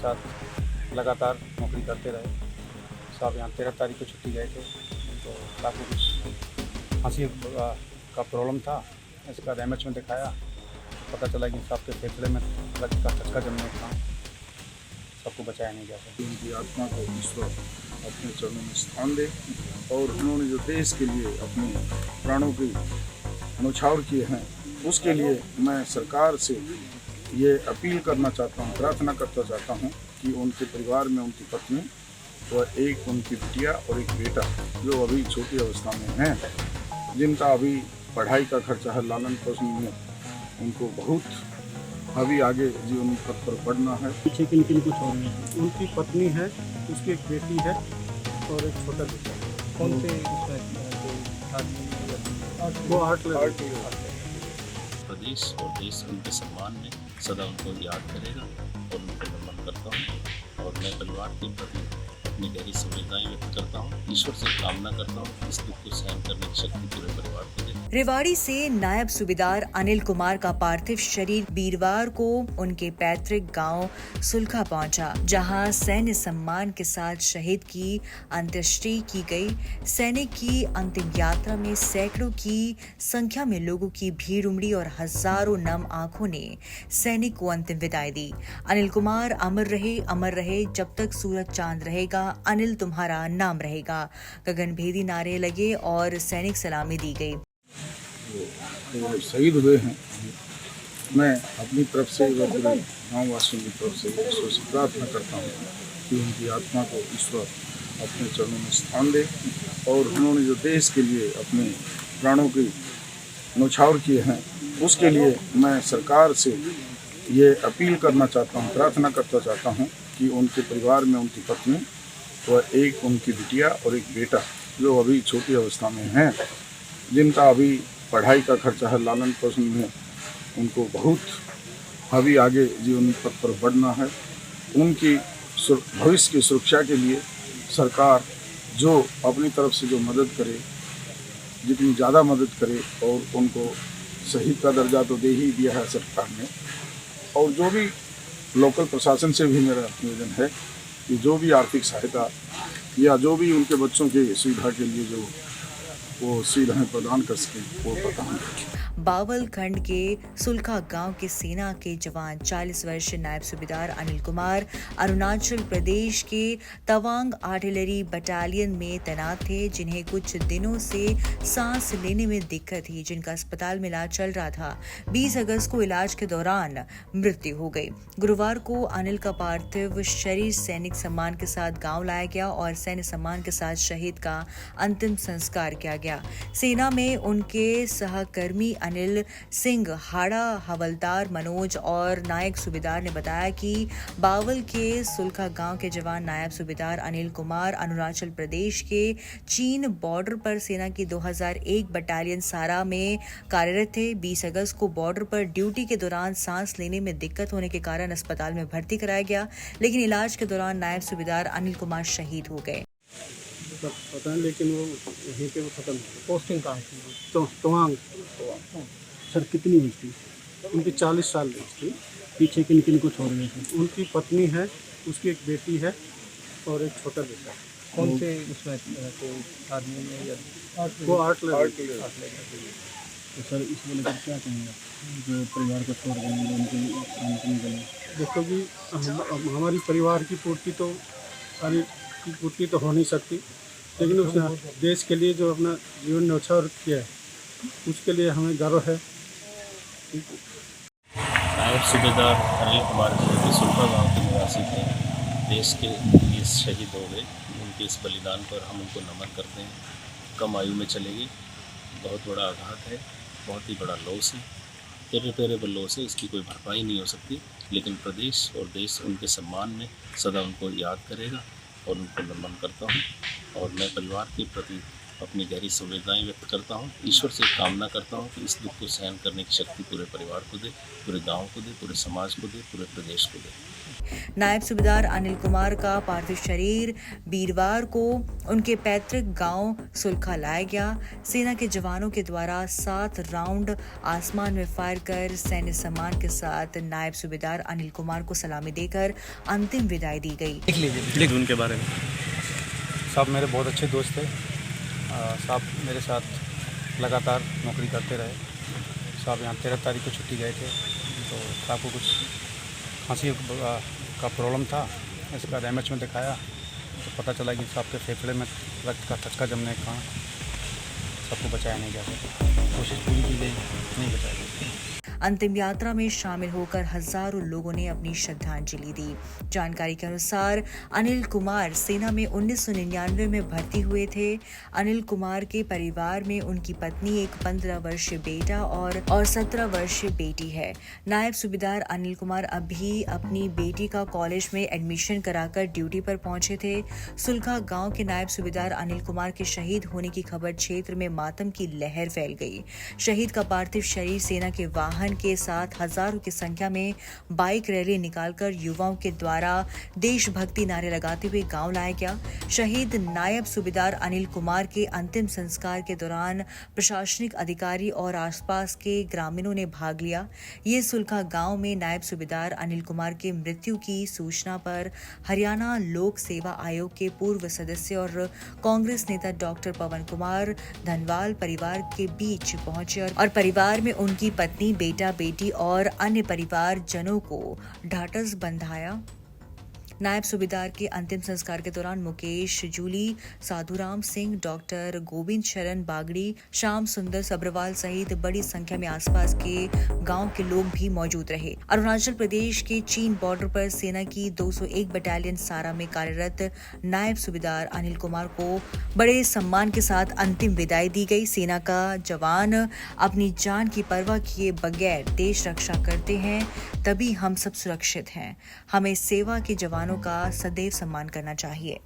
साथ लगातार नौकरी करते रहे। साहब यहाँ 13 तारीख को छुट्टी गए थे, तो काफ़ी कुछ खांसी का प्रॉब्लम था। इसके बाद एमएच में दिखाया, पता चला कि साहब के फेफड़े में रक्त का थचका जमने था, सबको बचाया नहीं जा सका। उनकी आत्मा को ईश्वर अपने चरणों में स्थान दे और उन्होंने जो देश के लिए अपने प्राणों की न्यौछावर किए हैं, उसके लिए मैं सरकार से ये अपील करना चाहता हूँ, प्रार्थना करना चाहता हूँ कि उनके परिवार में उनकी पत्नी और एक उनकी बिटिया और एक बेटा जो अभी छोटी अवस्था में हैं, जिनका अभी पढ़ाई का खर्चा है, लालन पोषण में उनको बहुत अभी आगे जीवन पथ पर बढ़ना है। पीछे किन किन को छोड़ रहे हैं? उनकी पत्नी है, उसकी एक बेटी है और एक छोटा बेटा। कौन से वो आर्ट प्रदेश और देश उनके सम्मान में सदा उनको याद करेगा और उनको नमन करता हूँ और मैं परिवार के प्रति अपनी गहरी संवेदनाएं व्यक्त करता हूँ। ईश्वर से कामना करता हूँ इस दुख को सहन करने की शक्ति पूरे परिवार को दे। रेवाड़ी से नायब सूबेदार अनिल कुमार का पार्थिव शरीर वीरवार को उनके पैतृक गांव सुलखा पहुंचा, जहां सैन्य सम्मान के साथ शहीद की अंत्येष्टि की गई। सैनिक की अंतिम यात्रा में सैकड़ों की संख्या में लोगों की भीड़ उमड़ी और हजारों नम आंखों ने सैनिक को अंतिम विदाई दी। अनिल कुमार अमर रहे जब तक सूरज चांद रहेगा, अनिल तुम्हारा नाम रहेगा। गगनभेदी नारे लगे और सैनिक सलामी दी गई। वो शहीद हुए हैं, मैं अपनी तरफ से व पूरे गाँव वासियों की तरफ से ईश्वर से प्रार्थना करता हूँ कि उनकी आत्मा को ईश्वर अपने चरणों में स्थान दे और उन्होंने जो देश के लिए अपने प्राणों की न्यौछावर किए हैं, उसके लिए मैं सरकार से ये अपील करना चाहता हूँ, प्रार्थना करना चाहता हूँ कि उनके परिवार में उनकी पत्नी और एक उनकी बिटिया और एक बेटा जो अभी छोटी अवस्था में हैं, जिनका अभी पढ़ाई का खर्चा है, लालन पोषण में उनको बहुत अभी आगे जीवन पथ पर बढ़ना है। उनकी भविष्य की सुरक्षा के लिए सरकार जो अपनी तरफ से जो मदद करे, जितनी ज़्यादा मदद करे, और उनको शहीद का दर्जा तो दे ही दिया है सरकार ने, और जो भी लोकल प्रशासन से भी मेरा निवेदन है कि जो भी आर्थिक सहायता या जो भी उनके बच्चों की सुविधा के लिए जो वो सुविधाएं प्रदान कर सके वो प्रदान करें। बावल खंड के सुलखा गांव के सेना के जवान 40 वर्षीय नायब सूबेदार अनिल कुमार अरुणाचल प्रदेश के तवांग आर्टिलरी बटालियन में तैनात थे, जिन्हें कुछ दिनों से सांस लेने में दिक्कत थी, जिनका अस्पताल में इलाज चल रहा था। 20 अगस्त को इलाज के दौरान मृत्यु हो गई। गुरुवार को अनिल का पार्थिव शरीर सैनिक सम्मान के साथ गांव लाया गया और सैन्य सम्मान के साथ शहीद का अंतिम संस्कार किया गया। सेना में उनके सहकर्मी अनिल सिंह, हाड़ा हवलदार मनोज और नायक सूबेदार ने बताया कि बावल के सुलखा गांव के जवान नायब सूबेदार अनिल कुमार अरुणाचल प्रदेश के चीन बॉर्डर पर सेना की 2001 बटालियन सारा में कार्यरत थे। 20 अगस्त को बॉर्डर पर ड्यूटी के दौरान सांस लेने में दिक्कत होने के कारण अस्पताल में भर्ती कराया गया, लेकिन इलाज के दौरान नायब सूबेदार अनिल कुमार शहीद हो गए। पता नहीं, लेकिन वो यहीं पे वो खत्म। पोस्टिंग कहाँ थी? तो तवांग। सर कितनी एज थी उनकी? 40 साल एज थी। पीछे किन किन को छोड़ रहे थे? उनकी पत्नी है, उसकी एक बेटी है और एक छोटा बेटा। कौन से उसमें आदमी में या वो आर्ट लगा? तो सर इसमें लेकर क्या कहेंगे जो परिवार को छोड़ रहे हैं उनके? देखो जी, हमारी परिवार की पूर्ति तो हो नहीं सकती, लेकिन उस देश के लिए जो अपना जीवन न्यौछावर किया है, उसके लिए हमें गर्व है। नायब सूबेदार अनिल कुमार जो सुलखा गाँव के निवासी थे, देश के लिए शहीद हो गए। उनके इस बलिदान पर हम उनको नमन करते हैं। कम आयु में चले गए, बहुत बड़ा आघात है, बहुत ही बड़ा लॉस है, इरेपरेबल लॉस है, इसकी कोई भरपाई नहीं हो सकती। लेकिन प्रदेश और देश उनके सम्मान में सदा उनको याद करेगा और उनको नमन करता हूँ और मैं परिवार के प्रति अपनी गहरी संवेदनाएं व्यक्त करता हूँ। ईश्वर से कामना करता हूँ कि इस दुख को सहन करने की शक्ति पूरे परिवार को दे, पूरे गांव को दे, पूरे समाज को दे, पूरे प्रदेश को दे। नायब सूबेदार अनिल कुमार का पार्थिव शरीर वीरवार को उनके पैतृक गांव सुलखा लाया गया। सेना के जवानों के द्वारा 7 राउंड आसमान में फायर कर सैन्य सम्मान के साथ नायब सूबेदार अनिल कुमार को सलामी देकर अंतिम विदाई दी गई। उनके बारे में साहब मेरे बहुत अच्छे दोस्त थे। साहब मेरे साथ लगातार नौकरी करते रहे। साहब यहाँ 13 तारीख को छुट्टी गए थे, तो साहब को कुछ खांसी का प्रॉब्लम था। इसके बाद एमएच में दिखाया तो पता चला कि साहब के फेफड़े में रक्त का थक्का जमने के कारण सबको बचाया नहीं जा सका। कोशिश पूरी की गई, नहीं बचाया गया। अंतिम यात्रा में शामिल होकर हजारों लोगों ने अपनी श्रद्धांजलि दी। जानकारी के अनुसार अनिल कुमार सेना में 1999 में भर्ती हुए थे। अनिल कुमार के परिवार में उनकी पत्नी, एक 15 वर्षीय बेटा और 17 वर्षीय बेटी है। नायब सूबेदार अनिल कुमार अभी अपनी बेटी का कॉलेज में एडमिशन कराकर ड्यूटी पर पहुंचे थे। सुलखा गांव के नायब सूबेदार अनिल कुमार के शहीद होने की खबर क्षेत्र में मातम की लहर फैल गई। शहीद का पार्थिव शरीर सेना के वाहन के साथ हजारों की संख्या में बाइक रैली निकालकर युवाओं के द्वारा देशभक्ति नारे लगाते हुए गांव लाया गया। शहीद नायब सूबेदार अनिल कुमार के अंतिम संस्कार के दौरान प्रशासनिक अधिकारी और आसपास के ग्रामीणों ने भाग लिया। ये सुलखा गांव में नायब सूबेदार अनिल कुमार के मृत्यु की सूचना पर हरियाणा लोक सेवा आयोग के पूर्व सदस्य और कांग्रेस नेता डॉक्टर पवन कुमार धनवाल परिवार के बीच पहुंचे और परिवार में उनकी पत्नी, बेटी और अन्य परिवारजनों को ढाढ़स बंधाया। नायब सूबेदार के अंतिम संस्कार के दौरान मुकेश जूली, साधुराम सिंह, डॉक्टर गोविंद शरण बागड़ी, श्याम सुंदर सब्रवाल सहित बड़ी संख्या में आसपास के गांव के लोग भी मौजूद रहे। अरुणाचल प्रदेश के चीन बॉर्डर पर सेना की 201 बटालियन सारा में कार्यरत नायब सूबेदार अनिल कुमार को बड़े सम्मान के साथ अंतिम विदाई दी गई। सेना का जवान अपनी जान की परवाह किए बगैर देश रक्षा करते हैं, तभी हम सब सुरक्षित हैं। हमें सेवा के जवानों का सदैव सम्मान करना चाहिए।